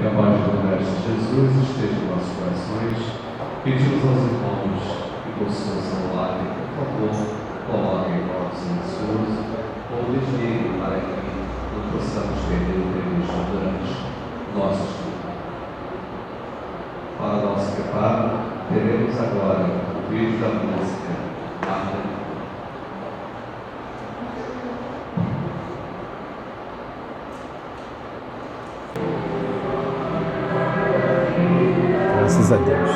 Que a paz do Mestre Jesus esteja em nossos corações. Pedimos aos irmãos que por sua celular, por favor, coloquem votos silenciosos ou desliguem para que não possamos perder o previsto durante nosso estudo. Para nosso preparo, teremos agora o vídeo da música Marta. Graças a Deus.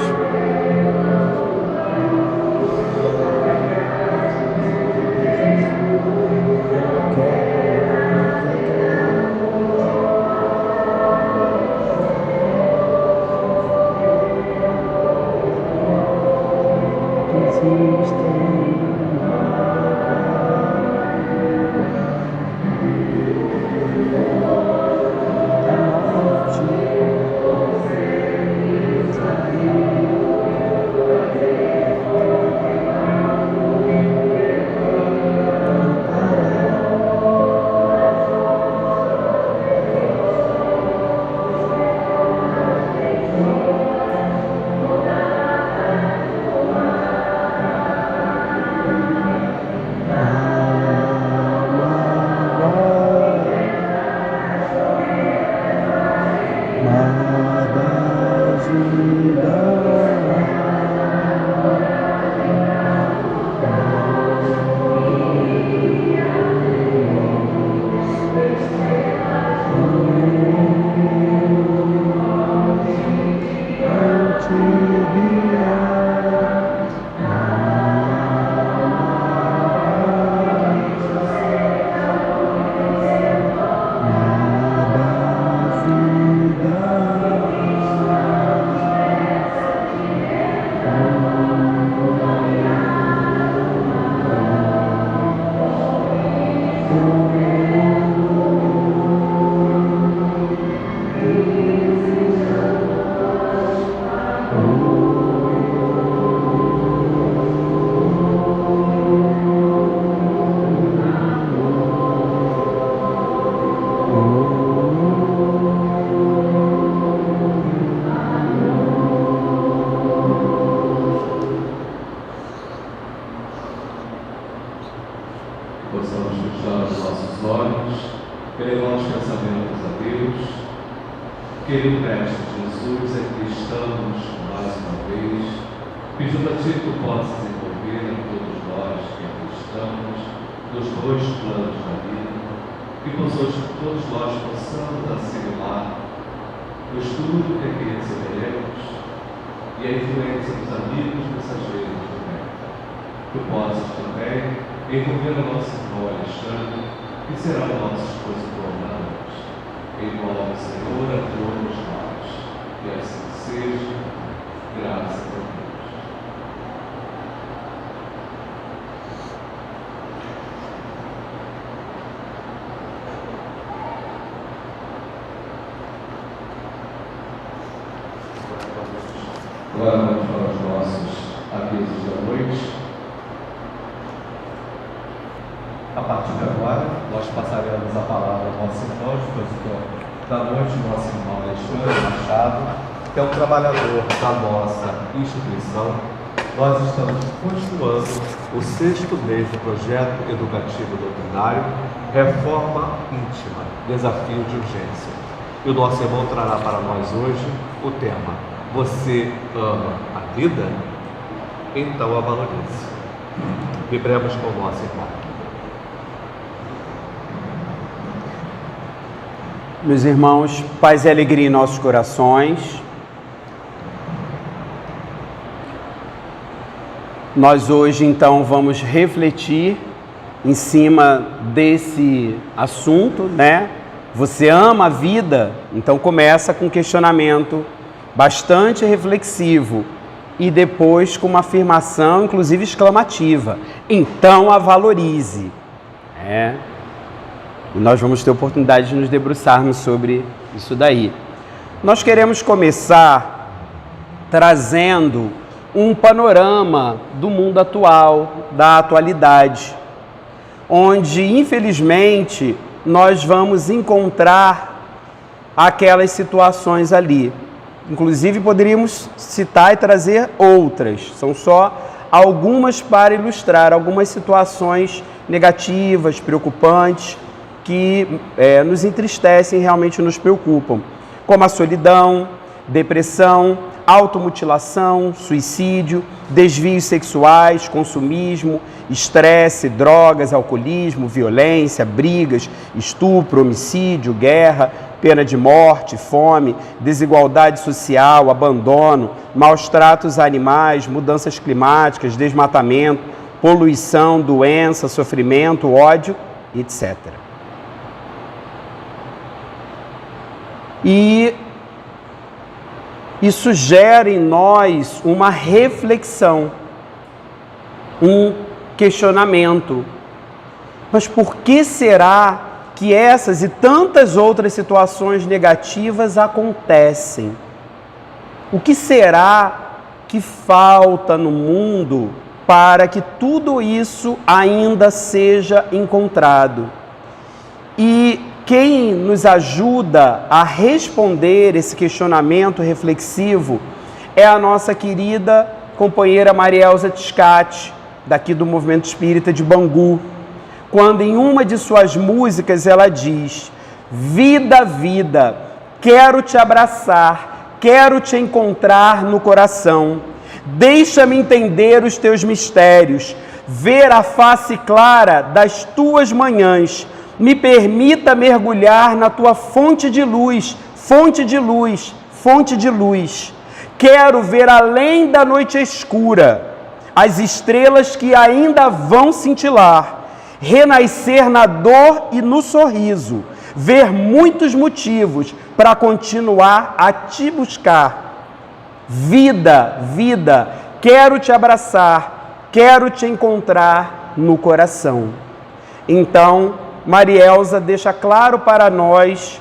Possamos fechar os nossos olhos, elevar os pensamentos a Deus. Querido Mestre Jesus, aqui estamos mais uma vez, pedindo a Ti que Tu possas envolver a todos nós que aqui estamos, nos dois planos da vida, que todos nós possamos assimilar o estudo que aqui receberemos e a influência dos amigos mensageiros do Mestre. Tu possas também envolver a nossa irmã Alexandre, que será o nosso expositor na noite. Envolve, Senhor, a todos nós. Que assim seja, graças a Deus. Agora vamos para os nossos avisos da noite. A partir de agora, nós passaremos a palavra ao nosso irmão, expositor da noite, nosso irmão Alexandre Machado, que é um trabalhador da nossa instituição. Nós estamos continuando o 6º mês do projeto educativo doutrinário Reforma Íntima, Desafio de Urgência. E o nosso irmão trará para nós hoje o tema: Você ama a vida? Então a valorize. Vibremos com o nosso irmão. Meus irmãos, paz e alegria em nossos corações. Nós hoje, então, vamos refletir em cima desse assunto, né? Você ama a vida? Então começa com um questionamento bastante reflexivo e depois com uma afirmação, inclusive exclamativa. Então a valorize. E nós vamos ter oportunidade de nos debruçarmos sobre isso daí. Nós queremos começar trazendo um panorama do mundo atual, da atualidade, onde, infelizmente, nós vamos encontrar aquelas situações ali. Inclusive, poderíamos citar e trazer outras. São só algumas para ilustrar algumas situações negativas, preocupantes, que nos entristecem e realmente nos preocupam, como a solidão, depressão, automutilação, suicídio, desvios sexuais, consumismo, estresse, drogas, alcoolismo, violência, brigas, estupro, homicídio, guerra, pena de morte, fome, desigualdade social, abandono, maus tratos a animais, mudanças climáticas, desmatamento, poluição, doença, sofrimento, ódio, etc. E isso gera em nós uma reflexão, um questionamento. Mas por que será que essas e tantas outras situações negativas acontecem? O que será que falta no mundo para que tudo isso ainda seja encontrado? E quem nos ajuda a responder esse questionamento reflexivo é a nossa querida companheira Marielza Tiscati, daqui do Movimento Espírita de Bangu, quando em uma de suas músicas ela diz: vida, vida, quero te abraçar, quero te encontrar no coração, deixa-me entender os teus mistérios, ver a face clara das tuas manhãs, me permita mergulhar na tua fonte de luz, fonte de luz, fonte de luz. Quero ver além da noite escura as estrelas que ainda vão cintilar, renascer na dor e no sorriso, ver muitos motivos para continuar a te buscar. Vida, vida, quero te abraçar, quero te encontrar no coração. Então, Marielza deixa claro para nós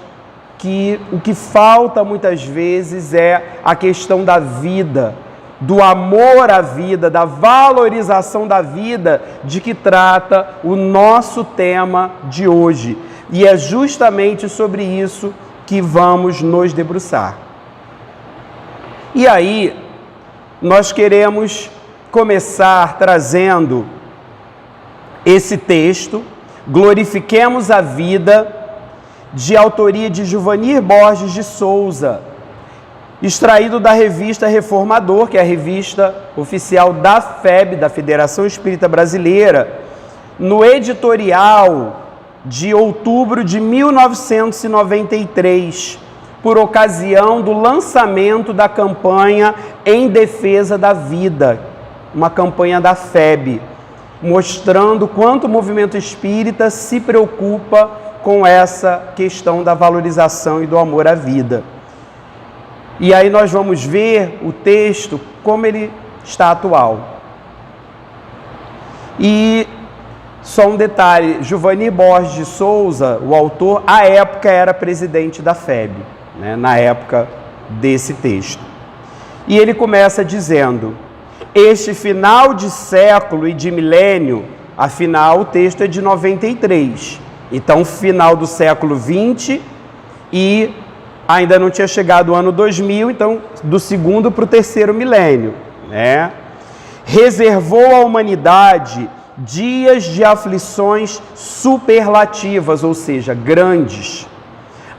que o que falta muitas vezes é a questão da vida, do amor à vida, da valorização da vida, de que trata o nosso tema de hoje. E é justamente sobre isso que vamos nos debruçar. E aí, nós queremos começar trazendo esse texto, Glorifiquemos a Vida, de autoria de Juvanir Borges de Souza, extraído da revista Reformador, que é a revista oficial da FEB, da Federação Espírita Brasileira, no editorial de outubro de 1993, por ocasião do lançamento da campanha Em Defesa da Vida, uma campanha da FEB, mostrando quanto o movimento espírita se preocupa com essa questão da valorização e do amor à vida. E aí nós vamos ver o texto como ele está atual. E só um detalhe, Juvanir Borges de Souza, o autor, à época era presidente da FEB, né, na época desse texto. E ele começa dizendo: este final de século e de milênio, afinal o texto é de 93, então final do século 20 e ainda não tinha chegado o ano 2000, então do segundo para o terceiro milênio, né? Reservou à humanidade dias de aflições superlativas, ou seja, grandes.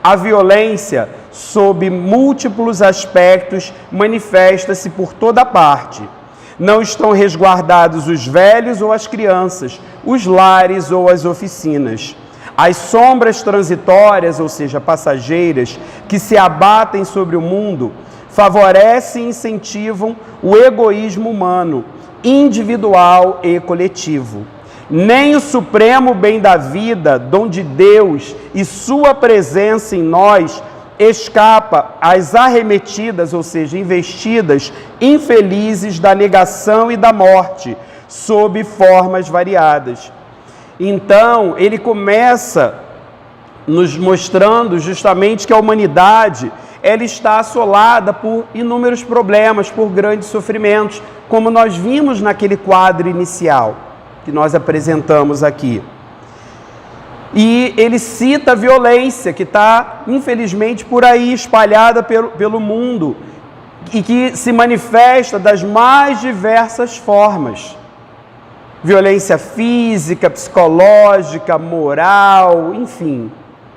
A violência, sob múltiplos aspectos, manifesta-se por toda parte. Não estão resguardados os velhos ou as crianças, os lares ou as oficinas. As sombras transitórias, ou seja, passageiras, que se abatem sobre o mundo, favorecem e incentivam o egoísmo humano, individual e coletivo. Nem o supremo bem da vida, dom de Deus e sua presença em nós, escapa às arremetidas, ou seja, investidas infelizes da negação e da morte, sob formas variadas. Então, ele começa nos mostrando justamente que a humanidade ela está assolada por inúmeros problemas, por grandes sofrimentos, como nós vimos naquele quadro inicial que nós apresentamos aqui. E ele cita a violência que está, infelizmente, por aí espalhada pelo mundo e que se manifesta das mais diversas formas. Violência física, psicológica, moral, enfim,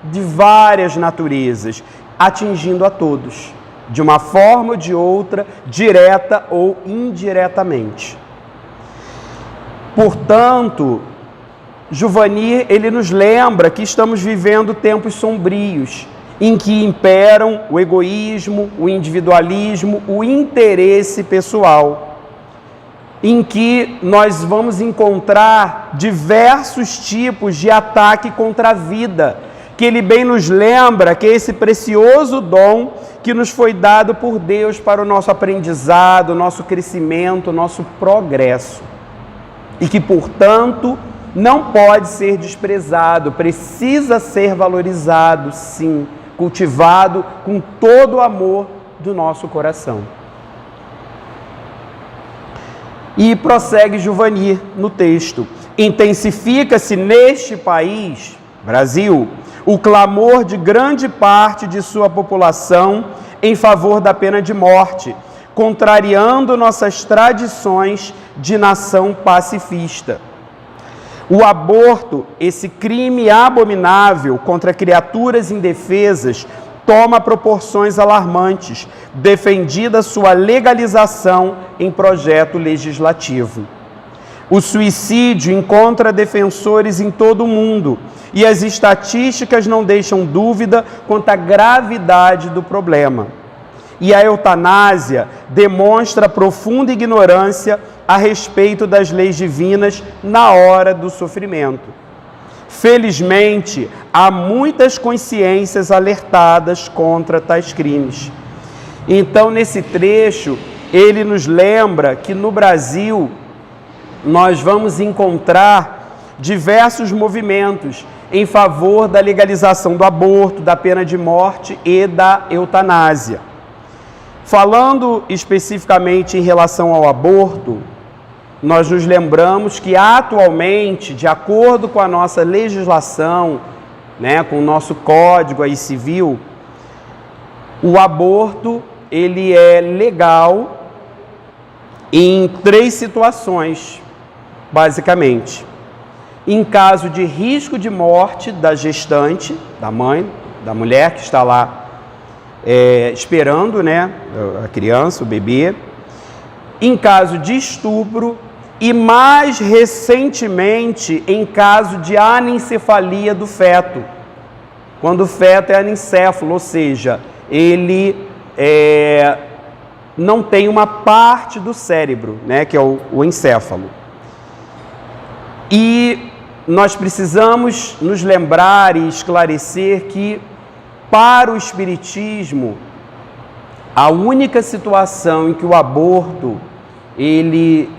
de várias naturezas, atingindo a todos, de uma forma ou de outra, direta ou indiretamente. Portanto, Giovanni, ele nos lembra que estamos vivendo tempos sombrios, em que imperam o egoísmo, o individualismo, o interesse pessoal, em que nós vamos encontrar diversos tipos de ataque contra a vida, que ele bem nos lembra que é esse precioso dom que nos foi dado por Deus para o nosso aprendizado, nosso crescimento, nosso progresso, e que, portanto, não pode ser desprezado, precisa ser valorizado, sim, cultivado com todo o amor do nosso coração. E prossegue Giovanni no texto: intensifica-se neste país, Brasil, o clamor de grande parte de sua população em favor da pena de morte, contrariando nossas tradições de nação pacifista. O aborto, esse crime abominável contra criaturas indefesas, toma proporções alarmantes, defendida sua legalização em projeto legislativo. O suicídio encontra defensores em todo o mundo e as estatísticas não deixam dúvida quanto à gravidade do problema. E a eutanásia demonstra profunda ignorância a respeito das leis divinas na hora do sofrimento. Felizmente, há muitas consciências alertadas contra tais crimes. Então, nesse trecho, ele nos lembra que no Brasil nós vamos encontrar diversos movimentos em favor da legalização do aborto, da pena de morte e da eutanásia. Falando especificamente em relação ao aborto, nós nos lembramos que atualmente, de acordo com a nossa legislação, com o nosso código aí civil, o aborto ele é legal em 3 situações, basicamente. Em caso de risco de morte da gestante, da mãe, da mulher que está lá esperando, a criança, o bebê. Em caso de estupro e, mais recentemente, em caso de anencefalia do feto, quando o feto é anencéfalo, ou seja, ele não tem uma parte do cérebro, que é o encéfalo. E nós precisamos nos lembrar e esclarecer que, para o Espiritismo, a única situação em que o aborto ele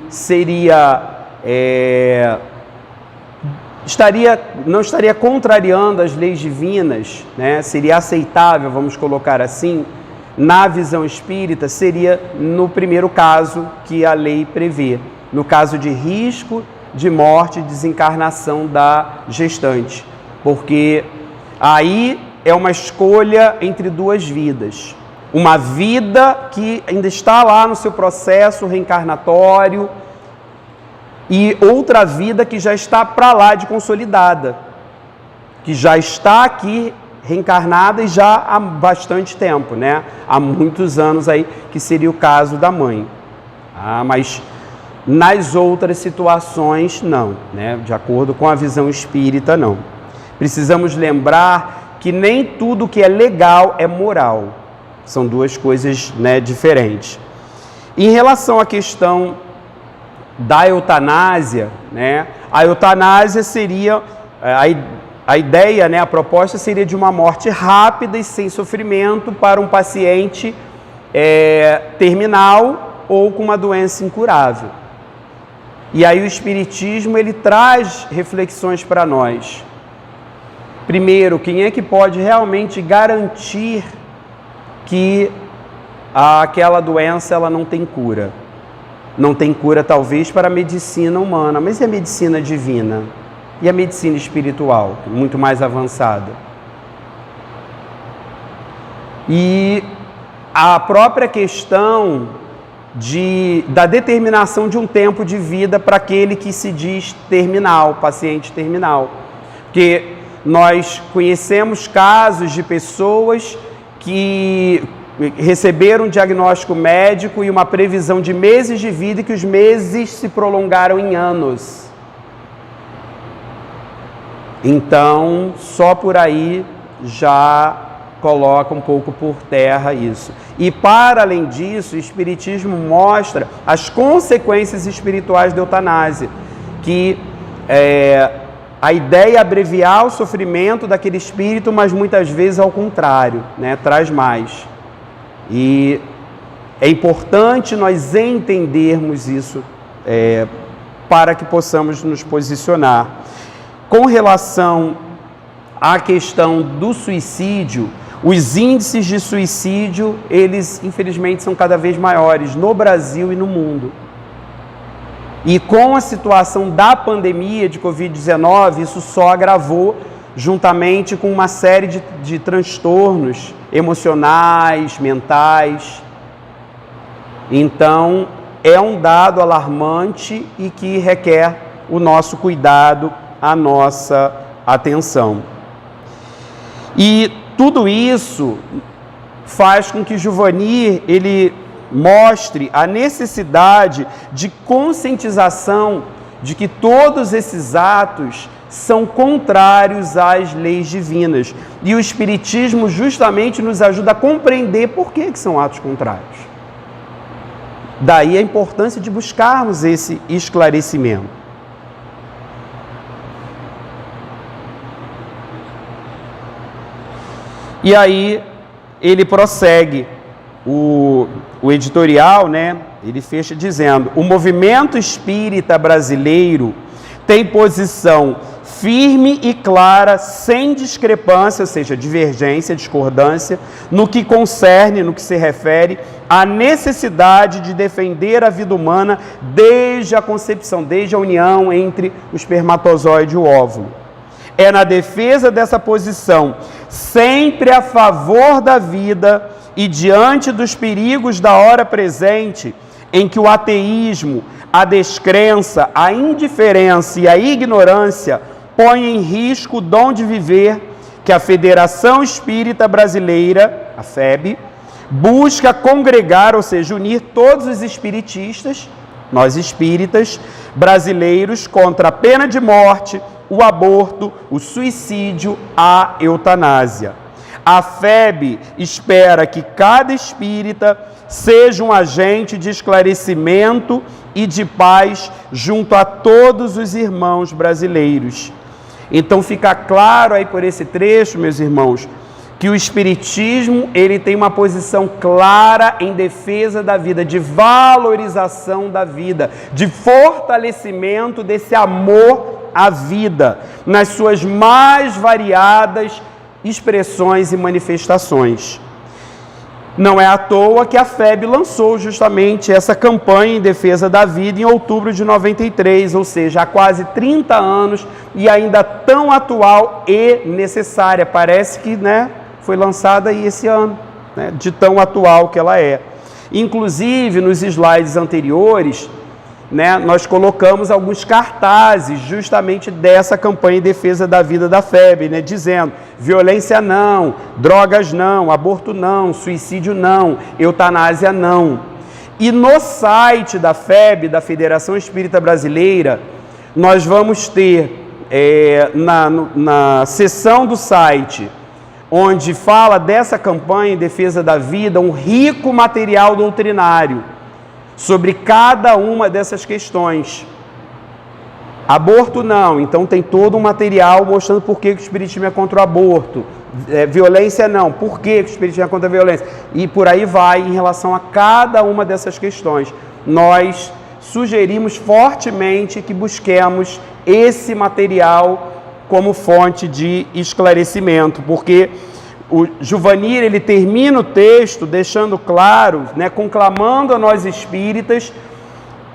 não estaria contrariando as leis divinas, seria aceitável, vamos colocar assim, na visão espírita, seria no primeiro caso que a lei prevê, no caso de risco de morte e desencarnação da gestante, porque aí é uma escolha entre 2 vidas. Uma vida que ainda está lá no seu processo reencarnatório e outra vida que já está para lá de consolidada, que já está aqui reencarnada e já há bastante tempo, há muitos anos aí, que seria o caso da mãe. Mas nas outras situações, não, de acordo com a visão espírita, não. Precisamos lembrar que nem tudo que é legal é moral. São 2 coisas diferentes. Em relação à questão da eutanásia, a eutanásia seria, a ideia, a proposta seria de uma morte rápida e sem sofrimento para um paciente terminal ou com uma doença incurável. E aí o Espiritismo ele traz reflexões para nós. Primeiro, quem é que pode realmente garantir que aquela doença ela não tem cura? Não tem cura talvez para a medicina humana, mas e a medicina divina? E a medicina espiritual, muito mais avançada. E a própria questão da determinação de um tempo de vida para aquele que se diz terminal, paciente terminal. Porque nós conhecemos casos de pessoas que receberam um diagnóstico médico e uma previsão de meses de vida e que os meses se prolongaram em anos. Então, só por aí já coloca um pouco por terra isso. E, para além disso, o Espiritismo mostra as consequências espirituais da eutanásia, que a ideia é abreviar o sofrimento daquele espírito, mas muitas vezes ao contrário, né? Traz mais. E é importante nós entendermos isso para que possamos nos posicionar. Com relação à questão do suicídio, os índices de suicídio, eles infelizmente são cada vez maiores no Brasil e no mundo. E com a situação da pandemia de Covid-19, isso só agravou, juntamente com uma série de transtornos emocionais, mentais. Então, é um dado alarmante e que requer o nosso cuidado, a nossa atenção. E tudo isso faz com que Juvanir, ele mostre a necessidade de conscientização de que todos esses atos são contrários às leis divinas. E o Espiritismo justamente nos ajuda a compreender por que são atos contrários. Daí a importância de buscarmos esse esclarecimento. E aí ele prossegue o editorial, né? Ele fecha dizendo: o movimento espírita brasileiro tem posição firme e clara, sem discrepância, ou seja, divergência, discordância, no que concerne, no que se refere à necessidade de defender a vida humana desde a concepção, desde a união entre o espermatozoide e o óvulo. É na defesa dessa posição, sempre a favor da vida e diante dos perigos da hora presente, em que o ateísmo, a descrença, a indiferença e a ignorância põem em risco o dom de viver, que a Federação Espírita Brasileira, a FEB, busca congregar, ou seja, unir todos os espiritistas, nós espíritas, brasileiros, contra a pena de morte, o aborto, o suicídio, a eutanásia. A FEB espera que cada espírita seja um agente de esclarecimento e de paz junto a todos os irmãos brasileiros. Então fica claro aí por esse trecho, meus irmãos, que o Espiritismo ele tem uma posição clara em defesa da vida, de valorização da vida, de fortalecimento desse amor à vida, nas suas mais variadas expressões e manifestações. Não é à toa que a FEB lançou justamente essa campanha em defesa da vida em outubro de 93, ou seja, há quase 30 anos e ainda tão atual e necessária. Parece que, foi lançada aí esse ano, de tão atual que ela é. Inclusive, nos slides anteriores, nós colocamos alguns cartazes justamente dessa campanha em defesa da vida da FEB, dizendo: violência não, drogas não, aborto não, suicídio não, eutanásia não. E no site da FEB, da Federação Espírita Brasileira, nós vamos ter na seção do site, onde fala dessa campanha em defesa da vida, um rico material doutrinário sobre cada uma dessas questões. Aborto não, então tem todo um material mostrando por que o Espiritismo é contra o aborto. Violência não, por que o Espiritismo é contra a violência. E por aí vai em relação a cada uma dessas questões. Nós sugerimos fortemente que busquemos esse material como fonte de esclarecimento, porque o Juvanir, ele termina o texto deixando claro, conclamando a nós espíritas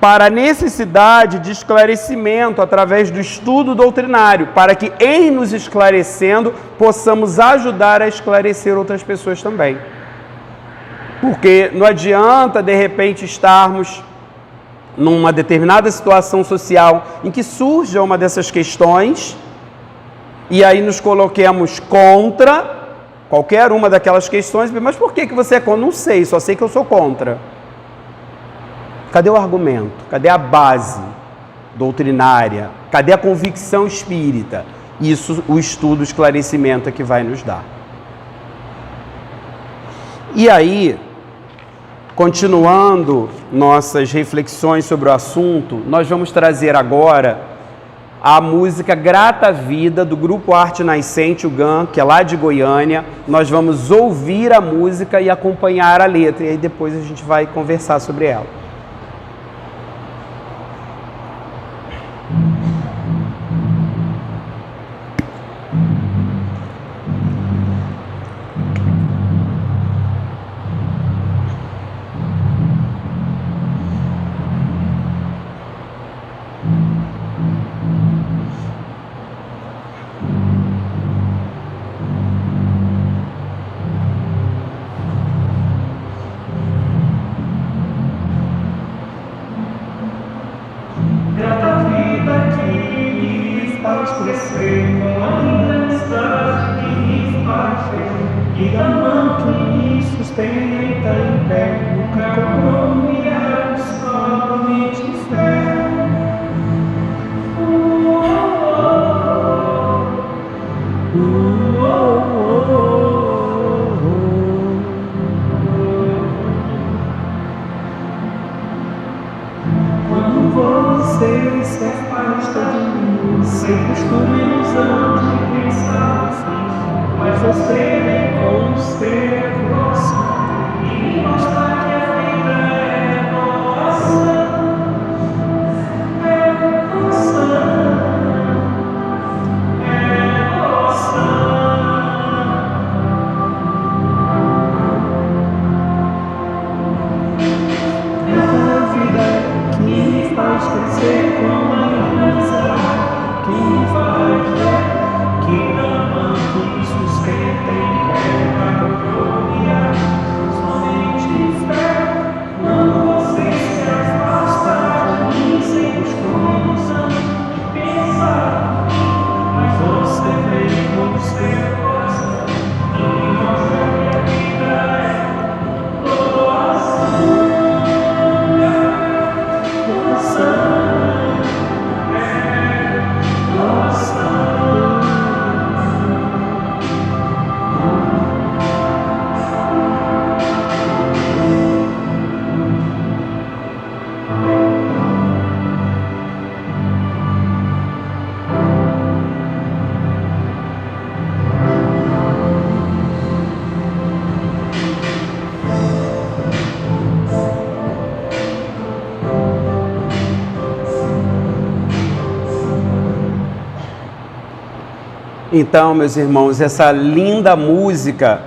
para a necessidade de esclarecimento através do estudo doutrinário, para que, em nos esclarecendo, possamos ajudar a esclarecer outras pessoas também. Porque não adianta, de repente, estarmos numa determinada situação social em que surja uma dessas questões e aí nos coloquemos contra qualquer uma daquelas questões. Mas por que você é contra? Não sei, só sei que eu sou contra. Cadê o argumento? Cadê a base doutrinária? Cadê a convicção espírita? Isso o estudo, o esclarecimento é que vai nos dar. E aí, continuando nossas reflexões sobre o assunto, nós vamos trazer agora a música Grata Vida, do Grupo Arte Nascente, o GAN, que é lá de Goiânia. Nós vamos ouvir a música e acompanhar a letra, e aí depois a gente vai conversar sobre ela. Então, meus irmãos, essa linda música,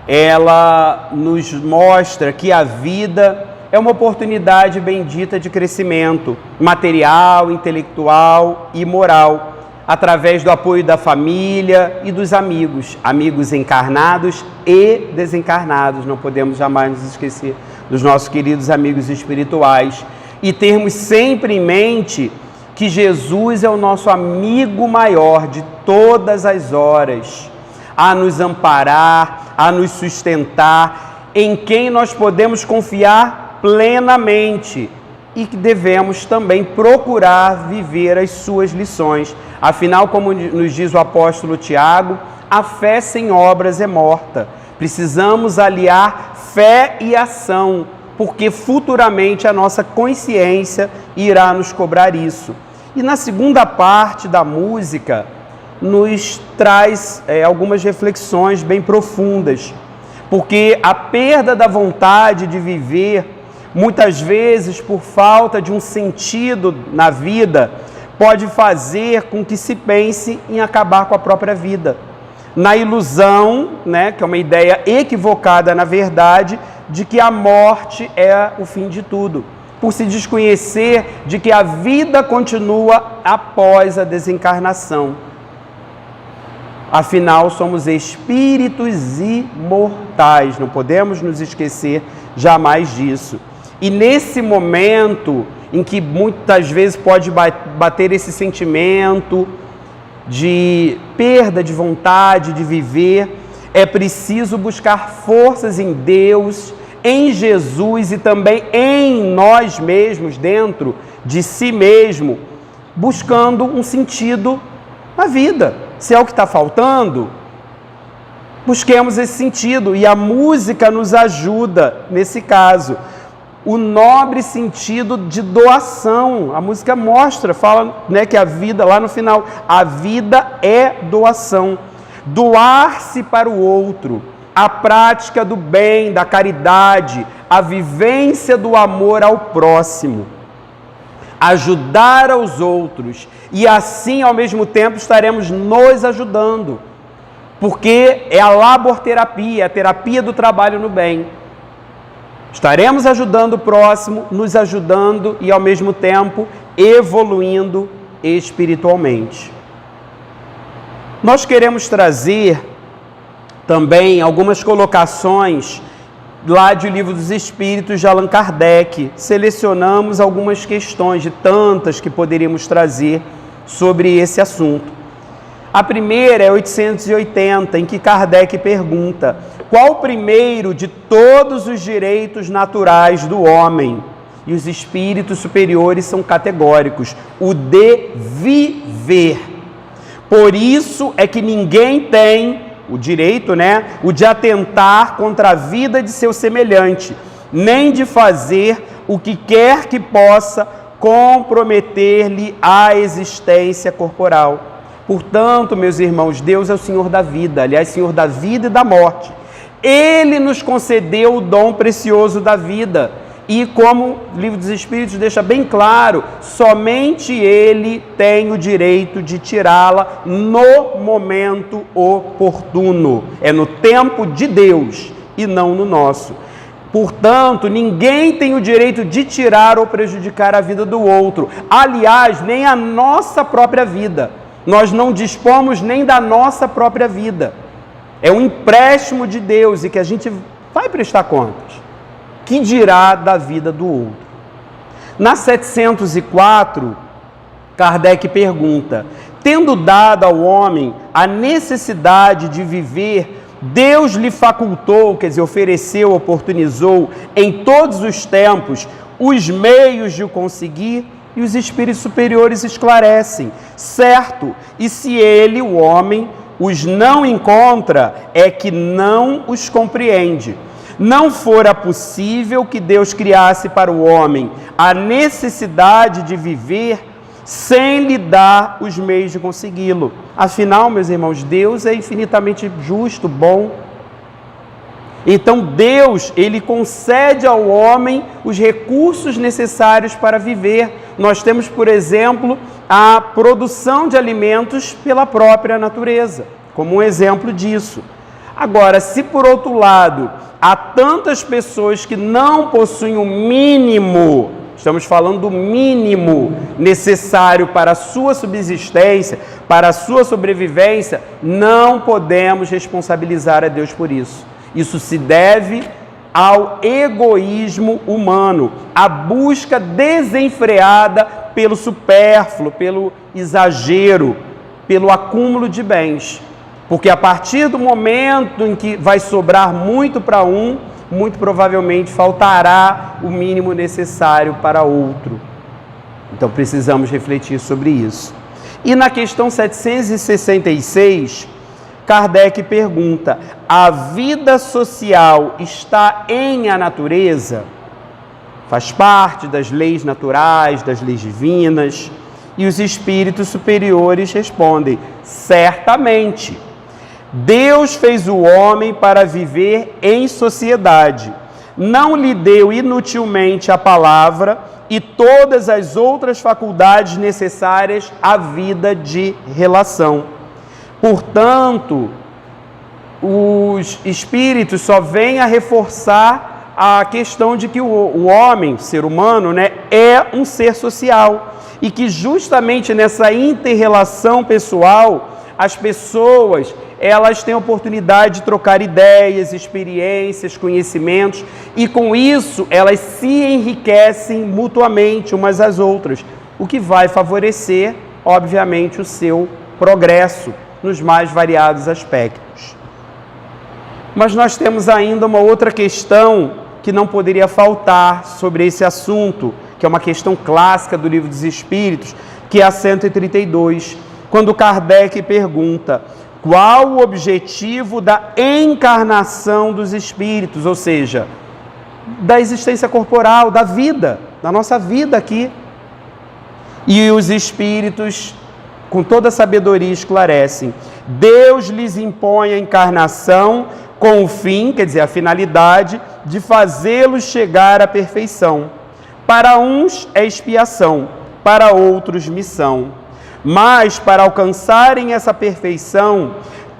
ela nos mostra que a vida é uma oportunidade bendita de crescimento material, intelectual e moral, através do apoio da família e dos amigos, amigos encarnados e desencarnados. Não podemos jamais nos esquecer dos nossos queridos amigos espirituais e termos sempre em mente que Jesus é o nosso amigo maior de todas as horas, a nos amparar, a nos sustentar, em quem nós podemos confiar plenamente e que devemos também procurar viver as suas lições. Afinal, como nos diz o apóstolo Tiago, a fé sem obras é morta. Precisamos aliar fé e ação, porque futuramente a nossa consciência irá nos cobrar isso. E na segunda parte da música, nos traz algumas reflexões bem profundas, porque a perda da vontade de viver, muitas vezes por falta de um sentido na vida, pode fazer com que se pense em acabar com a própria vida, na ilusão, né, que é uma ideia equivocada na verdade, de que a morte é o fim de tudo. por se desconhecer de que a vida continua após a desencarnação. Afinal, somos espíritos imortais, não podemos nos esquecer jamais disso. E nesse momento em que muitas vezes pode bater esse sentimento de perda de vontade de viver, é preciso buscar forças em Deus, em Jesus e também em nós mesmos, dentro de si mesmo, buscando um sentido na vida. Se é o que está faltando, busquemos esse sentido, e a música nos ajuda nesse caso. O nobre sentido de doação. A música mostra, fala, né, que a vida, lá no final, a vida é doação. Doar-se para o outro, a prática do bem, da caridade, a vivência do amor ao próximo, ajudar aos outros, e assim, ao mesmo tempo, estaremos nos ajudando, porque é a laborterapia, a terapia do trabalho no bem. Estaremos ajudando o próximo, nos ajudando e, ao mesmo tempo, evoluindo espiritualmente. Nós queremos trazer também algumas colocações lá do Livro dos Espíritos de Allan Kardec. Selecionamos algumas questões de tantas que poderíamos trazer sobre esse assunto. A primeira é 880, em que Kardec pergunta: qual o primeiro de todos os direitos naturais do homem? E os espíritos superiores são categóricos: o de viver. Por isso é que ninguém tem o direito, o de atentar contra a vida de seu semelhante, nem de fazer o que quer que possa comprometer-lhe a existência corporal. Portanto, meus irmãos, Deus é o Senhor da vida, aliás, Senhor da vida e da morte. Ele nos concedeu o dom precioso da vida. E como o Livro dos Espíritos deixa bem claro, somente Ele tem o direito de tirá-la no momento oportuno. É no tempo de Deus e não no nosso. Portanto, ninguém tem o direito de tirar ou prejudicar a vida do outro. Aliás, nem a nossa própria vida. Nós não dispomos nem da nossa própria vida. É um empréstimo de Deus e que a gente vai prestar contas. Que dirá da vida do outro? Na 704, Kardec pergunta: tendo dado ao homem a necessidade de viver, Deus lhe facultou, quer dizer, ofereceu, oportunizou em todos os tempos os meios de o conseguir? E os espíritos superiores esclarecem: certo, e se ele, o homem, os não encontra, é que não os compreende. Não fora possível que Deus criasse para o homem a necessidade de viver sem lhe dar os meios de consegui-lo. Afinal, meus irmãos, Deus é infinitamente justo, bom. Então Deus, Ele concede ao homem os recursos necessários para viver. Nós temos, por exemplo, a produção de alimentos pela própria natureza, como um exemplo disso. Agora, se por outro lado, há tantas pessoas que não possuem o mínimo, estamos falando do mínimo necessário para a sua subsistência, para a sua sobrevivência, não podemos responsabilizar a Deus por isso. Isso se deve ao egoísmo humano, à busca desenfreada pelo supérfluo, pelo exagero, pelo acúmulo de bens. Porque a partir do momento em que vai sobrar muito para um, muito provavelmente faltará o mínimo necessário para outro. Então precisamos refletir sobre isso. E na questão 766, Kardec pergunta: a vida social está em a natureza? Faz parte das leis naturais, das leis divinas? E os espíritos superiores respondem: certamente. Deus fez o homem para viver em sociedade. Não lhe deu inutilmente a palavra e todas as outras faculdades necessárias à vida de relação. Portanto, os espíritos só vêm a reforçar a questão de que o homem, o ser humano, né, é um ser social e que justamente nessa inter-relação pessoal, as pessoas, elas têm a oportunidade de trocar ideias, experiências, conhecimentos e com isso elas se enriquecem mutuamente umas às outras, o que vai favorecer, obviamente, o seu progresso nos mais variados aspectos. Mas nós temos ainda uma outra questão que não poderia faltar sobre esse assunto, que é uma questão clássica do Livro dos Espíritos, que é a 132, quando Kardec pergunta qual o objetivo da encarnação dos espíritos, ou seja, da existência corporal, da vida, da nossa vida aqui. E os espíritos, com toda a sabedoria, esclarecem: Deus lhes impõe a encarnação com o fim, quer dizer, a finalidade, de fazê-los chegar à perfeição. Para uns é expiação, para outros missão. Mas, para alcançarem essa perfeição,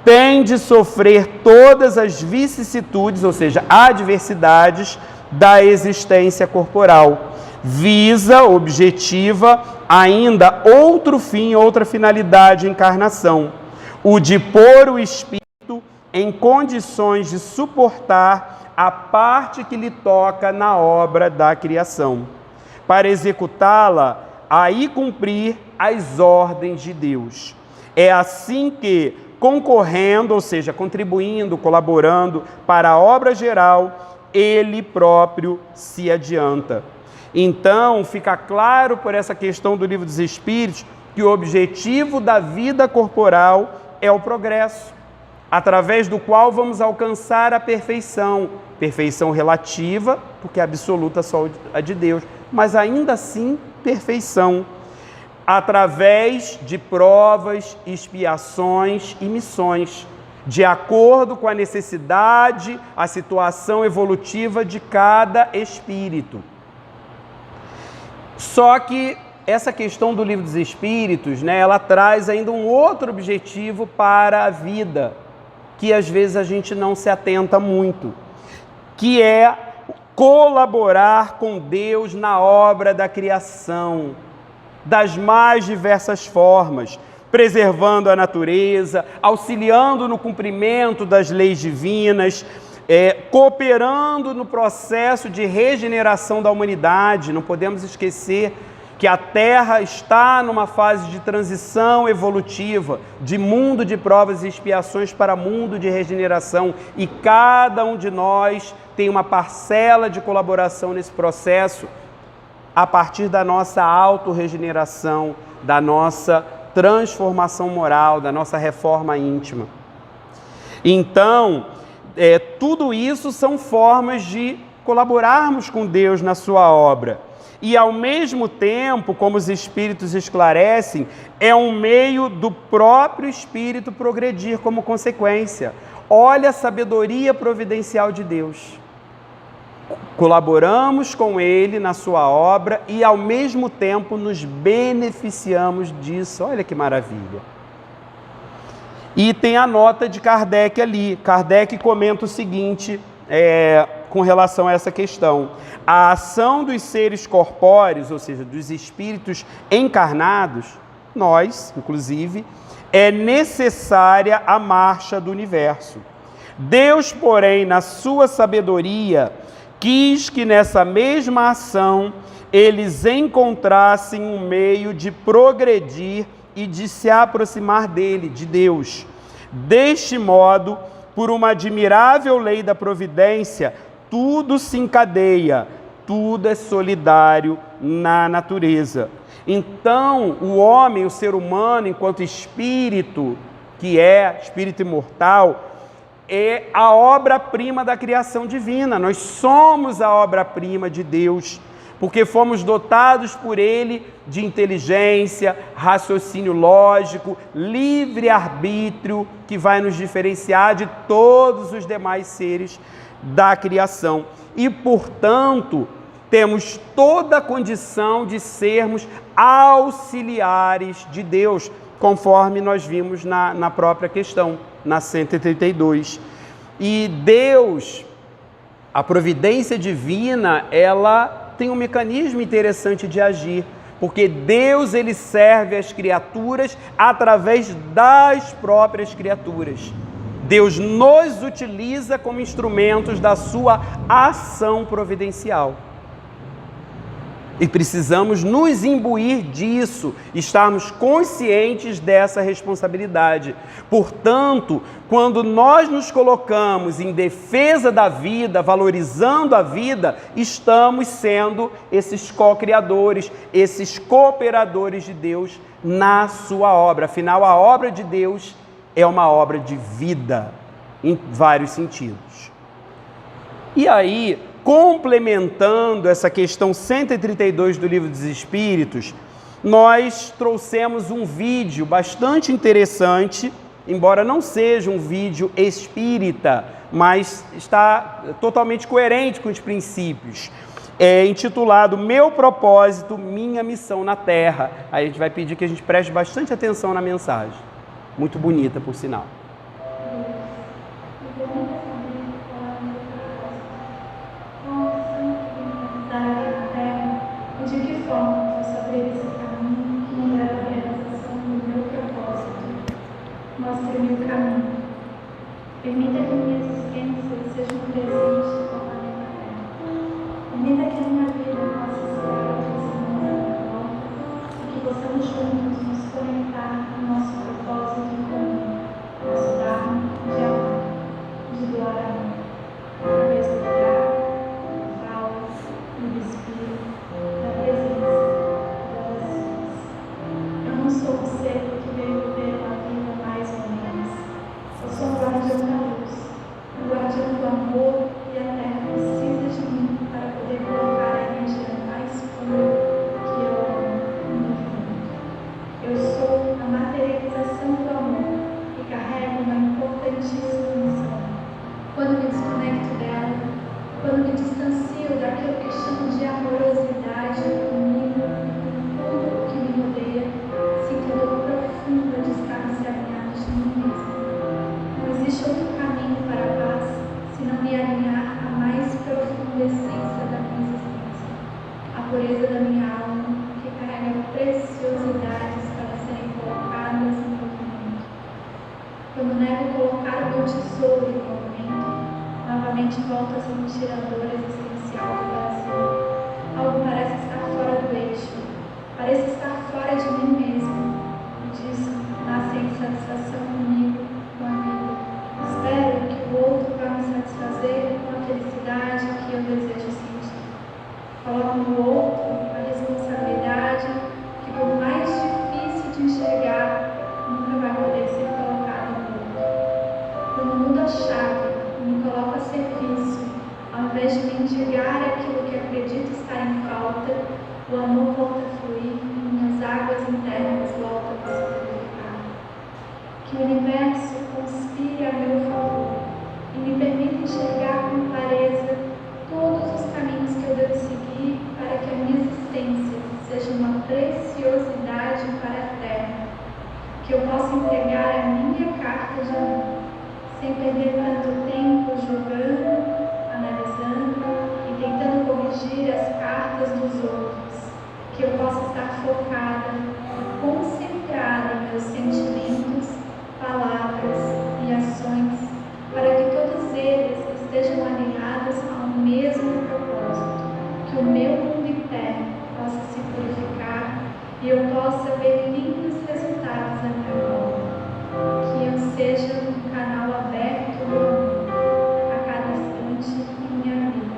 têm de sofrer todas as vicissitudes, ou seja, adversidades da existência corporal. Visa, objetiva, ainda outro fim, outra finalidade, encarnação, o de pôr o espírito em condições de suportar a parte que lhe toca na obra da criação, para executá-la, aí cumprir as ordens de Deus. É assim que, concorrendo, ou seja, contribuindo, colaborando para a obra geral, ele próprio se adianta. Então, fica claro por essa questão do Livro dos Espíritos que o objetivo da vida corporal é o progresso, através do qual vamos alcançar a perfeição. Perfeição relativa, porque é absoluta só a de Deus, mas ainda assim perfeição, através de provas, expiações e missões, de acordo com a necessidade, a situação evolutiva de cada espírito. Só que essa questão do Livro dos Espíritos, né, ela traz ainda um outro objetivo para a vida, que às vezes a gente não se atenta muito, que é colaborar com Deus na obra da criação, das mais diversas formas, preservando a natureza, auxiliando no cumprimento das leis divinas, cooperando no processo de regeneração da humanidade. Não podemos esquecer que a Terra está numa fase de transição evolutiva, de mundo de provas e expiações para mundo de regeneração, e cada um de nós tem uma parcela de colaboração nesse processo, a partir da nossa autorregeneração, da nossa transformação moral, da nossa reforma íntima. Então, tudo isso são formas de colaborarmos com Deus na sua obra. E, ao mesmo tempo, como os Espíritos esclarecem, é um meio do próprio Espírito progredir como consequência. Olha a sabedoria providencial de Deus. Colaboramos com Ele na sua obra e, ao mesmo tempo, nos beneficiamos disso. Olha que maravilha. E tem a nota de Kardec ali. Kardec comenta o seguinte, com relação a essa questão: a ação dos seres corpóreos, ou seja, dos espíritos encarnados, nós, inclusive, é necessária a marcha do universo. Deus, porém, na sua sabedoria, quis que nessa mesma ação eles encontrassem um meio de progredir e de se aproximar dele, de Deus. Deste modo, por uma admirável lei da providência, tudo se encadeia, tudo é solidário na natureza. Então, o homem, o ser humano, enquanto espírito, que é espírito imortal, é a obra-prima da criação divina. Nós somos a obra-prima de Deus, porque fomos dotados por Ele de inteligência, raciocínio lógico, livre-arbítrio, que vai nos diferenciar de todos os demais seres da criação. E, portanto, temos toda a condição de sermos auxiliares de Deus, conforme nós vimos na própria questão, na 132. E Deus, A providência divina, ela tem um mecanismo interessante de agir, porque Deus, ele serve as criaturas através das próprias criaturas. Deus nos utiliza como instrumentos da sua ação providencial. E precisamos nos imbuir disso, estarmos conscientes dessa responsabilidade. Portanto, quando nós nos colocamos em defesa da vida, valorizando a vida, estamos sendo esses co-criadores, esses cooperadores de Deus na sua obra. Afinal, a obra de Deus é uma obra de vida, em vários sentidos. E aí, complementando essa questão 132 do Livro dos Espíritos, nós trouxemos um vídeo bastante interessante, embora não seja um vídeo espírita, mas está totalmente coerente com os princípios. É intitulado Meu Propósito, Minha Missão na Terra. Aí a gente vai pedir que a gente preste bastante atenção na mensagem. Muito bonita, por sinal. Mostre-me o caminho. Permita que minha existência seja um presente ao planeta Terra. Permita que a minha vida possa ser a volta e que possamos juntos nos conectar no nosso propósito em comum, nosso Dharma de amor, de doar amor, através do olhar, da fala, do espírito, da presença, das ações. Eu não sou um ser que veio viver uma vida mais ou menos. Eu sou um guardião da luz, um guardião do amor, e a Terra precisa de mim para poder colocar a energia mais pura que eu amo no mundo. Eu sou a materialização do amor e carrego uma importantíssima missão. Quando me desconecto dela, quando me distancio daquilo que chamo de amorosidade comigo e com tudo o que me rodeia, sinto a dor profunda de estar me alinhado de mim mesmo. Não existe outro caminho para a paz se não me alinhar à mais profunda essência da minha existência, a pureza da minha alma, que carrega preciosidades para serem colocadas em movimento. Quando nego colocar o meu tesouro em movimento, novamente volto a sentir a dor existencial do coração. Algo parece estar fora do eixo, parece estar fora de mim mesmo. E disso nasce a insatisfação comigo, com a vida. Espero que o outro vá me satisfazer com a felicidade que eu desejo sentir. Coloco no outro a responsabilidade que, por mais difícil de enxergar, nunca vai poder ser colocada no outro. Quando mudo a chave e me coloco a serviço, ao invés de mendigar aquilo que acredito estar em falta, o amor volta a fluir e minhas águas internas voltam a se purificar. Que o universo conspire a meu favor e me permita enxergar com clareza todos os caminhos que eu devo seguir para que a minha existência seja uma preciosidade para a Terra, que eu possa entregar a minha carta de amor, sem perder tanto tempo julgando, analisando e tentando corrigir as cartas dos outros, que eu possa estar focada e concentrada em meus sentimentos, palavras e ações, para que todos eles estejam alinhados ao mesmo propósito, que o meu mundo interno possa se purificar e eu possa ver lindos resultados à minha volta, que eu seja um canal aberto do amor a cada instante em minha vida,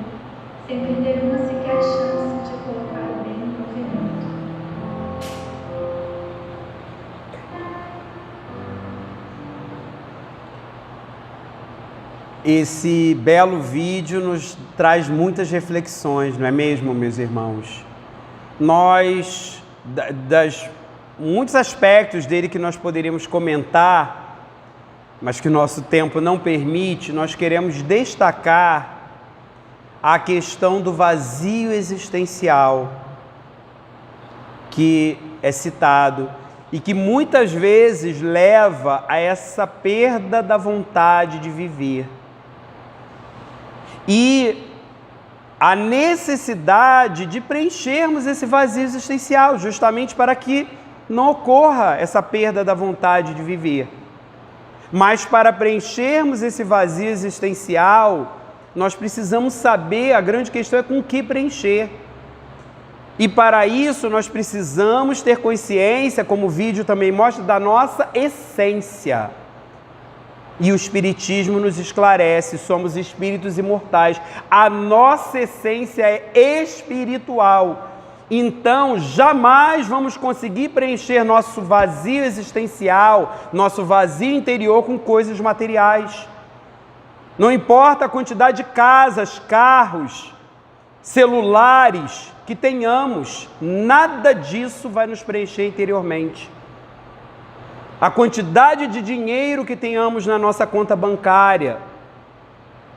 sem perder uma sequer chance de colocar o bem em movimento. Esse belo vídeo nos traz muitas reflexões, não é mesmo, meus irmãos? Nós, muitos aspectos dele que nós poderíamos comentar, mas que o nosso tempo não permite, nós queremos destacar a questão do vazio existencial, que é citado e que muitas vezes leva a essa perda da vontade de viver. E a necessidade de preenchermos esse vazio existencial, justamente para que não ocorra essa perda da vontade de viver. Mas para preenchermos esse vazio existencial, nós precisamos saber, a grande questão é com que preencher. E para isso nós precisamos ter consciência, como o vídeo também mostra, da nossa essência. E o Espiritismo nos esclarece, somos espíritos imortais. A nossa essência é espiritual. Então, jamais vamos conseguir preencher nosso vazio existencial, nosso vazio interior com coisas materiais. Não importa a quantidade de casas, carros, celulares que tenhamos, nada disso vai nos preencher interiormente. A quantidade de dinheiro que tenhamos na nossa conta bancária,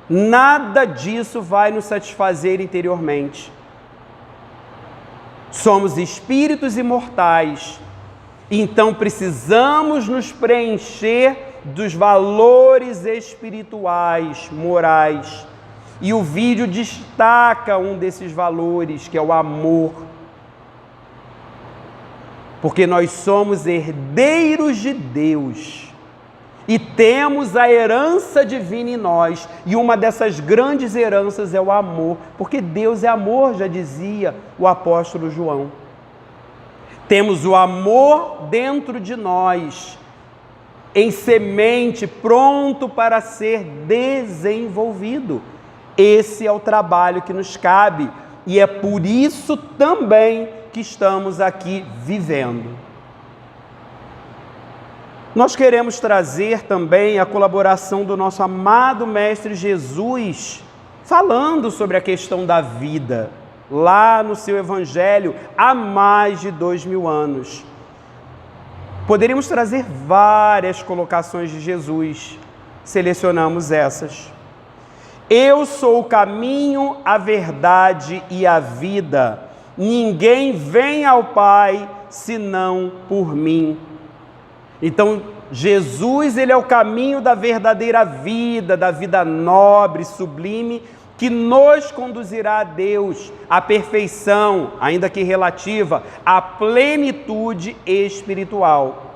nada disso vai nos satisfazer interiormente. Somos espíritos imortais, então precisamos nos preencher dos valores espirituais, morais. E o vídeo destaca um desses valores, que é o amor. Porque nós somos herdeiros de Deus e temos a herança divina em nós. E uma dessas grandes heranças é o amor, porque Deus é amor, já dizia o apóstolo João. Temos o amor dentro de nós, em semente, pronto para ser desenvolvido. Esse é o trabalho que nos cabe e é por isso também que estamos aqui vivendo. Nós queremos trazer também a colaboração do nosso amado Mestre Jesus, falando sobre a questão da vida, lá no seu Evangelho, há mais de 2000 anos. Poderíamos trazer várias colocações de Jesus, selecionamos essas. Eu sou o caminho, a verdade e a vida. Ninguém vem ao Pai senão por mim. Então, Jesus, ele é o caminho da verdadeira vida, da vida nobre, sublime, que nos conduzirá a Deus, à perfeição, ainda que relativa, à plenitude espiritual.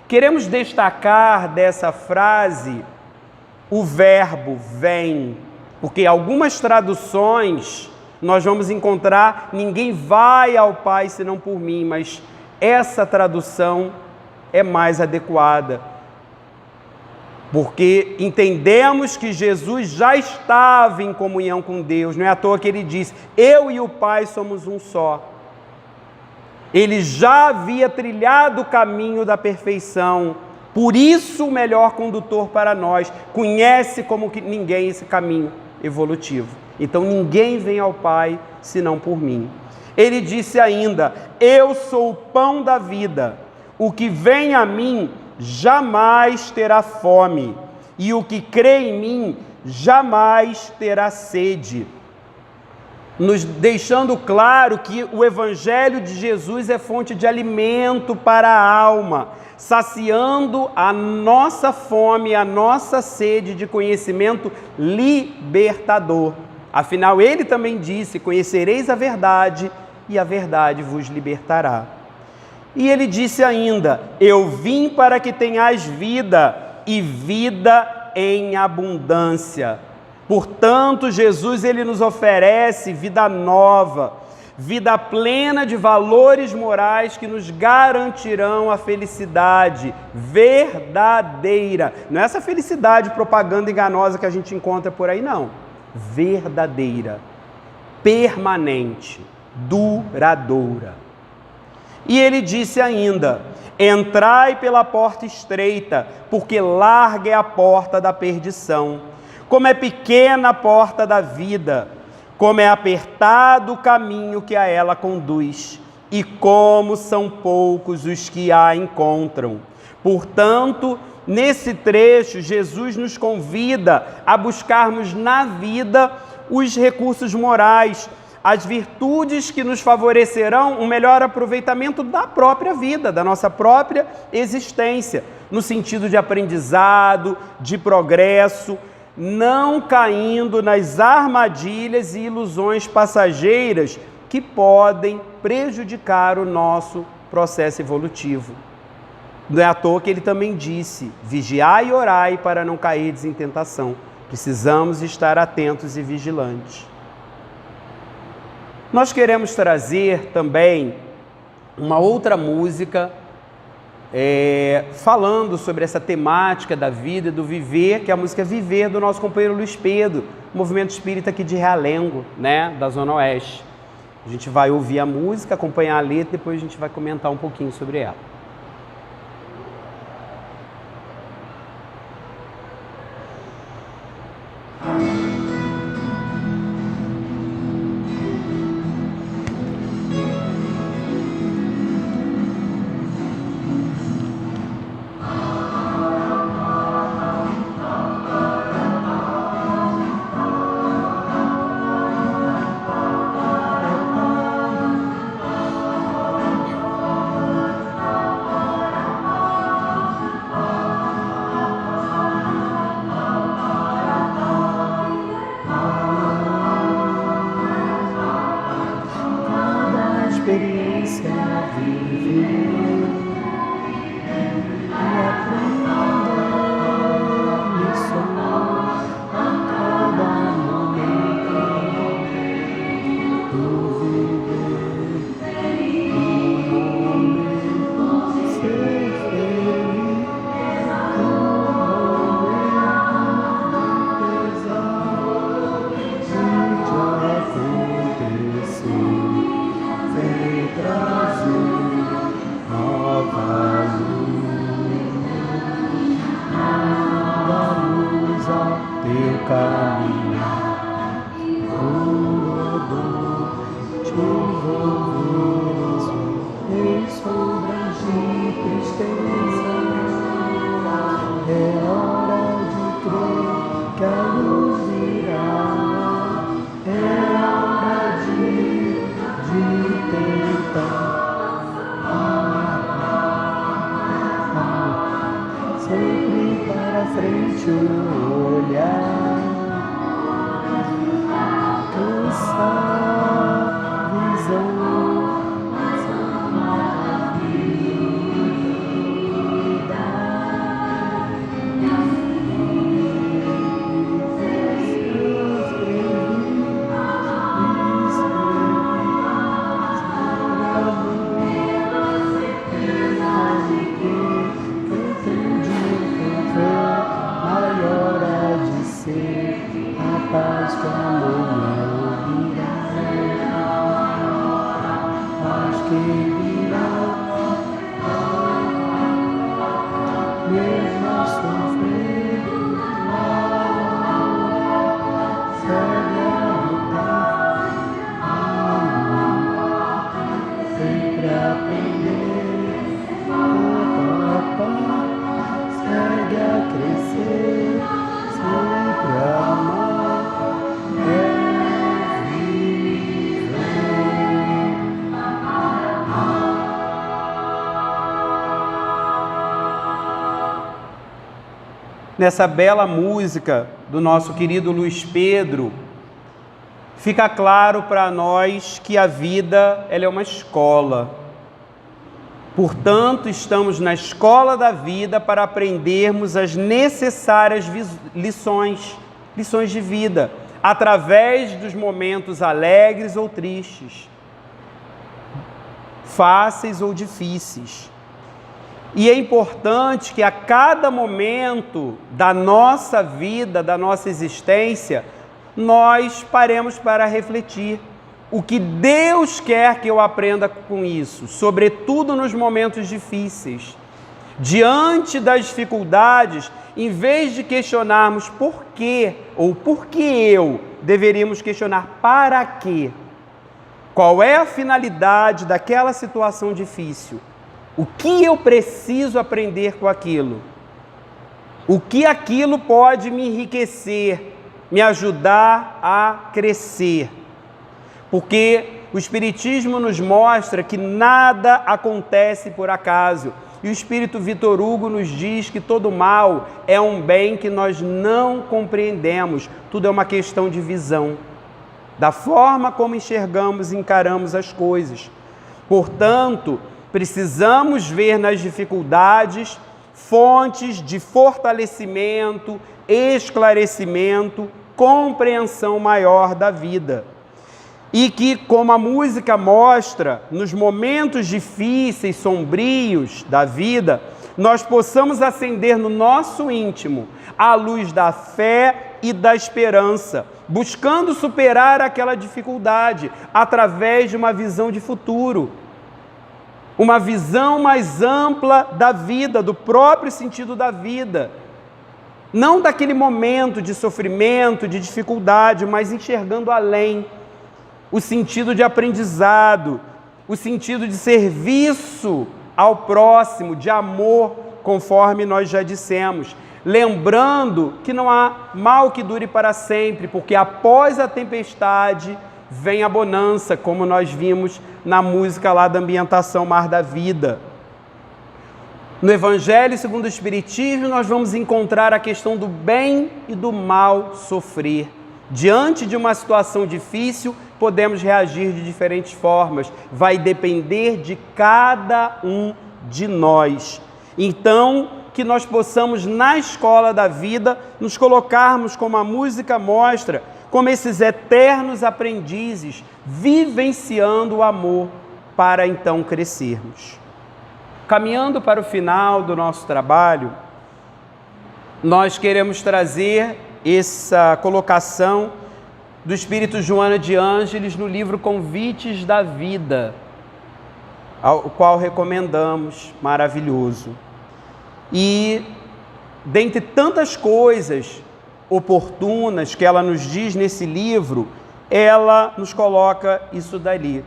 Queremos destacar dessa frase o verbo vem, porque algumas traduções nós vamos encontrar ninguém vai ao Pai senão por mim, mas essa tradução é mais adequada, porque entendemos que Jesus já estava em comunhão com Deus, não é à toa que ele diz, eu e o Pai somos um só. Ele já havia trilhado o caminho da perfeição, por isso o melhor condutor para nós, conhece como que ninguém esse caminho evolutivo. Então ninguém vem ao Pai senão por mim. Ele disse ainda, eu sou o pão da vida, o que vem a mim jamais terá fome, e o que crê em mim jamais terá sede. Nos deixando claro que o Evangelho de Jesus é fonte de alimento para a alma, saciando a nossa fome, a nossa sede de conhecimento libertador. Afinal, ele também disse, conhecereis a verdade e a verdade vos libertará. E ele disse ainda, eu vim para que tenhais vida e vida em abundância. Portanto, Jesus ele nos oferece vida nova, vida plena de valores morais que nos garantirão a felicidade verdadeira. Não é essa felicidade propaganda enganosa que a gente encontra por aí, não. Verdadeira, permanente, duradoura. E ele disse ainda, entrai pela porta estreita, porque larga é a porta da perdição. Como é pequena a porta da vida, como é apertado o caminho que a ela conduz, e como são poucos os que a encontram. Portanto, nesse trecho, Jesus nos convida a buscarmos na vida os recursos morais, as virtudes que nos favorecerão um melhor aproveitamento da própria vida, da nossa própria existência, no sentido de aprendizado, de progresso, não caindo nas armadilhas e ilusões passageiras que podem prejudicar o nosso processo evolutivo. Não é à toa que ele também disse: vigiai e orai para não cairdes em tentação. Precisamos estar atentos e vigilantes. Nós queremos trazer também uma outra música falando sobre essa temática da vida e do viver, que é a música Viver, do nosso companheiro Luiz Pedro, movimento espírita aqui de Realengo, né, da Zona Oeste. A gente vai ouvir a música, acompanhar a letra, depois a gente vai comentar um pouquinho sobre ela. Experiência viver e aprender lições a cada momento do viver e momento ser feliz no momento exato de acontecer. Vem trazer nova luz ao teu caminhar, te envolveres em sombras de tristeza. É hora de crer que a luz virá, é hora de tentar sempre para frente olhar, alcançar visão, paz que amanhã virá, paz que virá, mesmo sofrendo, segue a lutar, sempre aprender, segue a crescer, sempre amar. Nessa bela música do nosso querido Luiz Pedro, fica claro para nós que a vida ela é uma escola. Portanto, estamos na escola da vida para aprendermos as necessárias lições de vida, através dos momentos alegres ou tristes, fáceis ou difíceis. E é importante que a cada momento da nossa vida, da nossa existência, nós paremos para refletir o que Deus quer que eu aprenda com isso, sobretudo nos momentos difíceis. Diante das dificuldades, em vez de questionarmos por quê ou por que eu, deveríamos questionar para quê. Qual é a finalidade daquela situação difícil? O que eu preciso aprender com aquilo? O que aquilo pode me enriquecer, me ajudar a crescer? Porque o Espiritismo nos mostra que nada acontece por acaso E o Espírito Vitor Hugo nos diz que todo mal é um bem que nós não compreendemos. Tudo é uma questão de visão, da forma como enxergamos e encaramos as coisas. Portanto, precisamos ver nas dificuldades fontes de fortalecimento, esclarecimento, compreensão maior da vida. E que, como a música mostra, nos momentos difíceis, sombrios da vida, nós possamos acender no nosso íntimo a luz da fé e da esperança, buscando superar aquela dificuldade através de uma visão de futuro, uma visão mais ampla da vida, do próprio sentido da vida. Não daquele momento de sofrimento, de dificuldade, mas enxergando além. O sentido de aprendizado, o sentido de serviço ao próximo, de amor, conforme nós já dissemos. Lembrando que não há mal que dure para sempre, porque após a tempestade vem a bonança, como nós vimos na música lá da ambientação Mar da Vida. No Evangelho segundo o Espiritismo, nós vamos encontrar a questão do bem e do mal sofrer. Diante de uma situação difícil, podemos reagir de diferentes formas. Vai depender de cada um de nós. Então, que nós possamos, na escola da vida, nos colocarmos, como a música mostra, como esses eternos aprendizes, vivenciando o amor para então crescermos. Caminhando para o final do nosso trabalho, nós queremos trazer essa colocação do Espírito Joana de Ângeles no livro Convites da Vida, ao qual recomendamos, maravilhoso. E, dentre tantas coisas oportunas que ela nos diz nesse livro, ela nos coloca isso dali.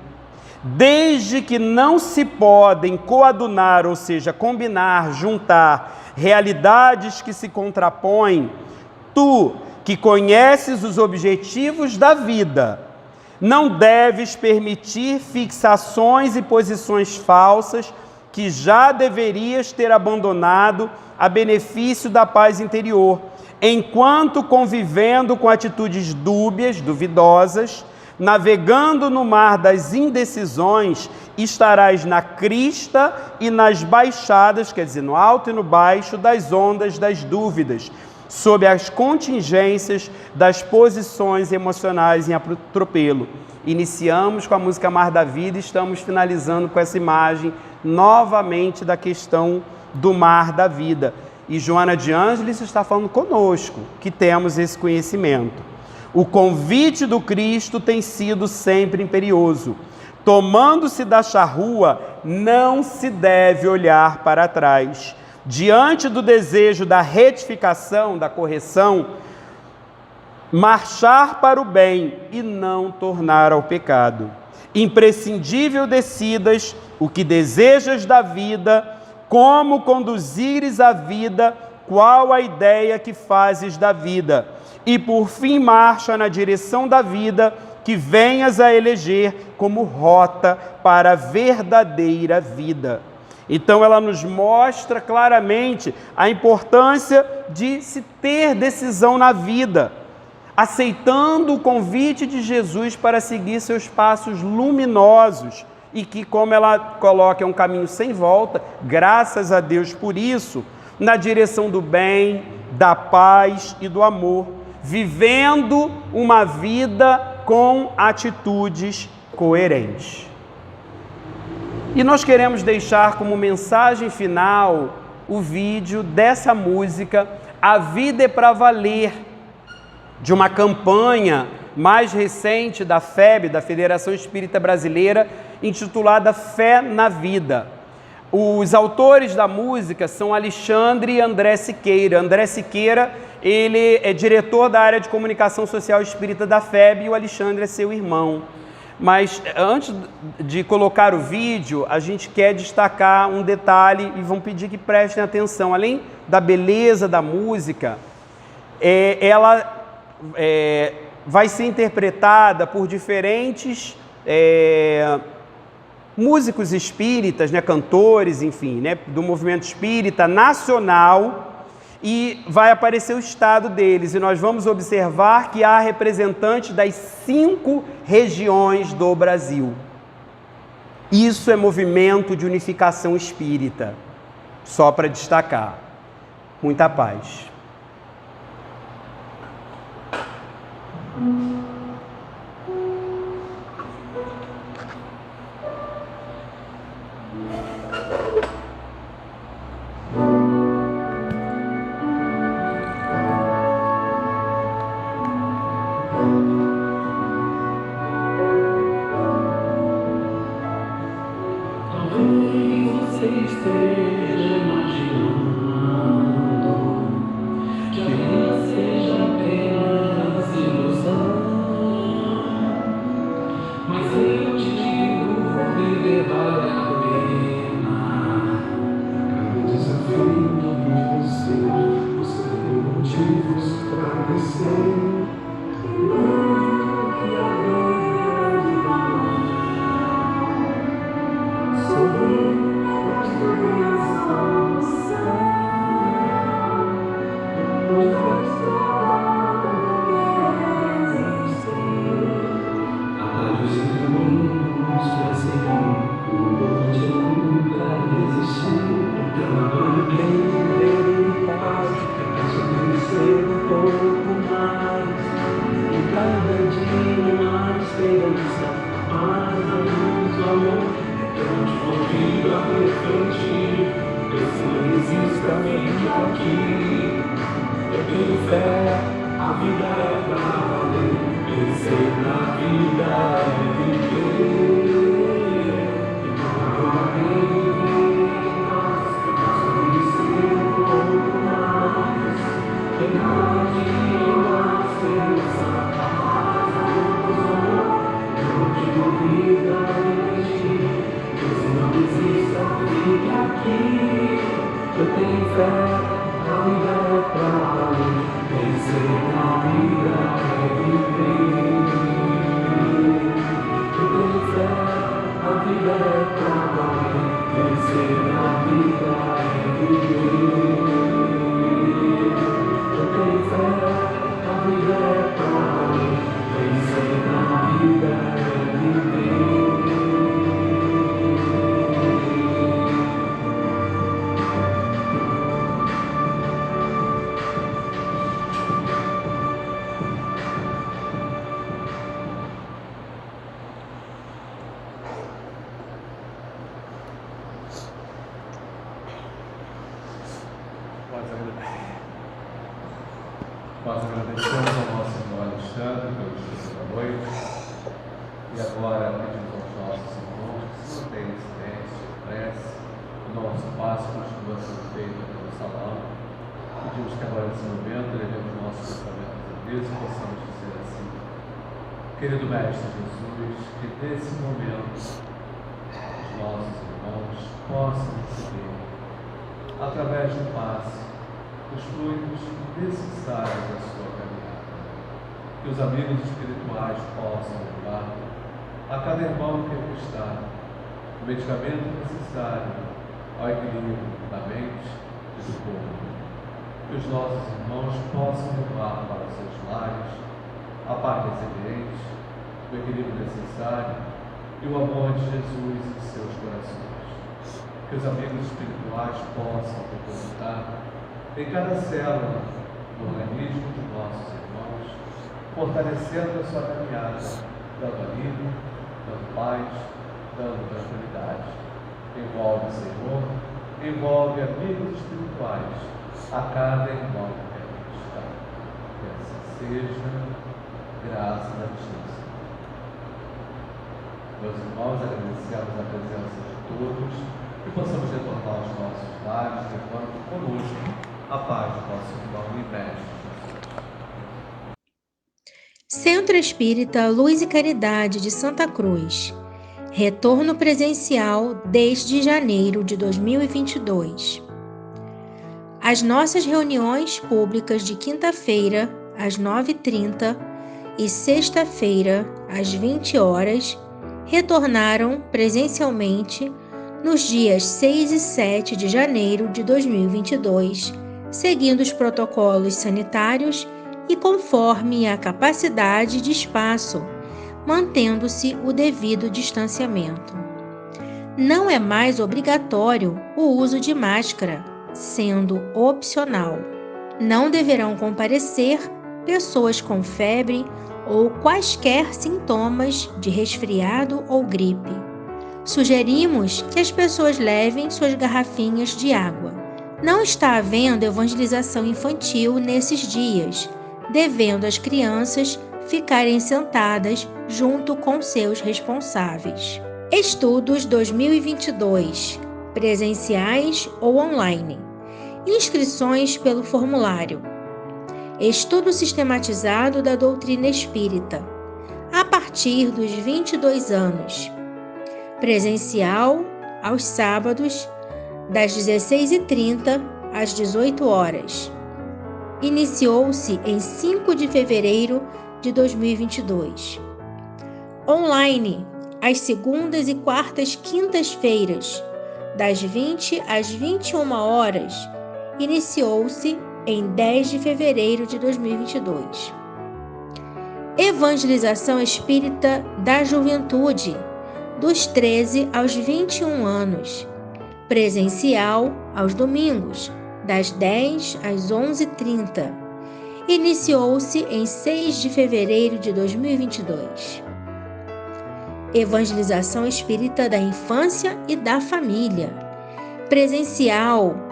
Desde que não se podem coadunar, ou seja, combinar, juntar realidades que se contrapõem, tu, que conheces os objetivos da vida, não deves permitir fixações e posições falsas que já deverias ter abandonado a benefício da paz interior, enquanto convivendo com atitudes dúbias, duvidosas, navegando no mar das indecisões, estarás na crista e nas baixadas, quer dizer, no alto e no baixo das ondas das dúvidas, sob as contingências das posições emocionais em atropelo. Iniciamos com a música Mar da Vida e estamos finalizando com essa imagem novamente da questão do mar da vida. E Joana de Ângeles está falando conosco, que temos esse conhecimento. O convite do Cristo tem sido sempre imperioso. Tomando-se da charrua, não se deve olhar para trás. Diante do desejo da retificação, da correção, marchar para o bem e não tornar ao pecado. Imprescindível decidas o que desejas da vida, como conduzires a vida, qual a ideia que fazes da vida. E por fim marcha na direção da vida que venhas a eleger como rota para a verdadeira vida. Então ela nos mostra claramente a importância de se ter decisão na vida, aceitando o convite de Jesus para seguir seus passos luminosos e que, como ela coloca, é um caminho sem volta, graças a Deus por isso, na direção do bem, da paz e do amor, vivendo uma vida com atitudes coerentes. E nós queremos deixar como mensagem final o vídeo dessa música A Vida é para Valer, de uma campanha mais recente da FEB, da Federação Espírita Brasileira, intitulada Fé na Vida. Os autores da música são Alexandre e André Siqueira. André Siqueira, ele é diretor da área de comunicação social espírita da FEB e o Alexandre é seu irmão. Mas antes de colocar o vídeo, a gente quer destacar um detalhe e vamos pedir que prestem atenção. Além da beleza da música, ela vai ser interpretada por diferentes músicos espíritas, né, cantores, enfim, né, do movimento espírita nacional, e vai aparecer o estado deles, e nós vamos observar que há representantes das 5 regiões do Brasil. Isso é movimento de unificação espírita, só para destacar. Muita paz. Você esteja imaginando que a vida seja apenas ilusão, mas eu te digo, viver vale a pena. Cada desafio de você tem motivos para vencer. A vida é pra valer, vencer na vida é viver. E não viver nós, conhecer um pouco mais. Tem nada de nós, pensa, paz, amor. Não te duvida de ti, você não desista, fique aqui. Eu tenho fé, a vida é pra valer. Vencer na vida é viver. Eu tenho fé, a vida é pra valer. Vencer na vida é viver. Eu tenho fé, a vida é pra valer. Vencer na vida é viver. Nós agradecemos ao nosso irmão Alexandre pelo estudo da noite e agora pedimos aos nossos irmãos que se mantenham em silêncio e prece. O nosso passo continua sendo feito pelo salão. Pedimos que agora nesse momento levemos nossos pensamentos a Deus e possamos dizer assim: querido Mestre Jesus, que nesse momento os nossos irmãos possam receber, através do passe, os fluidos necessários à sua caminhada, que os amigos espirituais possam levar a cada irmão que aqui está o medicamento necessário ao equilíbrio da mente e do corpo, que os nossos irmãos possam levar para os seus lares a paz resiliente, o equilíbrio necessário e o amor de Jesus em seus corações, que os amigos espirituais possam depositar em cada célula do organismo de nossos irmãos, fortalecendo a sua caminhada, dando alívio, dando paz, dando tranquilidade. Envolve, Senhor, envolve amigos espirituais a cada irmão que aqui está. Que assim seja, graças a Deus. Meus irmãos, agradecemos a presença de todos e possamos retornar aos nossos lares, levando conosco a paz do nosso irmão e mestre. Centro Espírita Luz e Caridade de Santa Cruz. Retorno presencial desde janeiro de 2022. As nossas reuniões públicas de quinta-feira, às 9h30 e sexta-feira, às 20 horas, retornaram presencialmente nos dias 6 e 7 de janeiro de 2022, seguindo os protocolos sanitários e conforme a capacidade de espaço, mantendo-se o devido distanciamento. Não é mais obrigatório o uso de máscara, sendo opcional. Não deverão comparecer pessoas com febre ou quaisquer sintomas de resfriado ou gripe. Sugerimos que as pessoas levem suas garrafinhas de água. Não está havendo evangelização infantil nesses dias, devendo as crianças ficarem sentadas junto com seus responsáveis. Estudos 2022, presenciais ou online. Inscrições pelo formulário. Estudo sistematizado da doutrina espírita, a partir dos 22 anos. Presencial, aos sábados, das 16h30 às 18 horas. Iniciou-se em 5 de fevereiro de 2022. Online, às segundas e quartas quintas-feiras, das 20 às 21 horas. Iniciou-se em 10 de fevereiro de 2022. Evangelização espírita da juventude, dos 13 aos 21 anos. Presencial aos domingos, das 10 às 11h30. Iniciou-se em 6 de fevereiro de 2022. Evangelização espírita da infância e da família. Presencial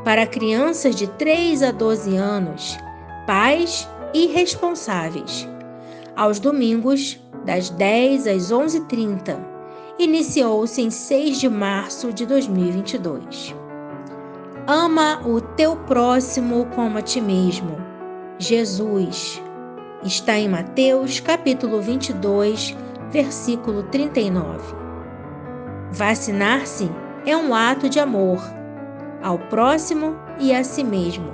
para crianças de 3 a 12 anos, pais e responsáveis. Aos domingos, das 10 às 11h30. Iniciou-se em 6 de março de 2022. Ama o teu próximo como a ti mesmo. Jesus. Está em Mateus, capítulo 22, versículo 39. Vacinar-se é um ato de amor ao próximo e a si mesmo.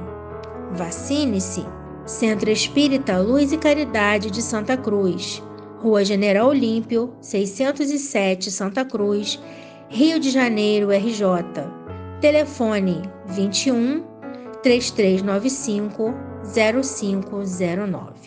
Vacine-se. Centro Espírita Luz e Caridade de Santa Cruz, Rua General Olímpio, 607, Santa Cruz, Rio de Janeiro, RJ. Telefone 21 3395 0509.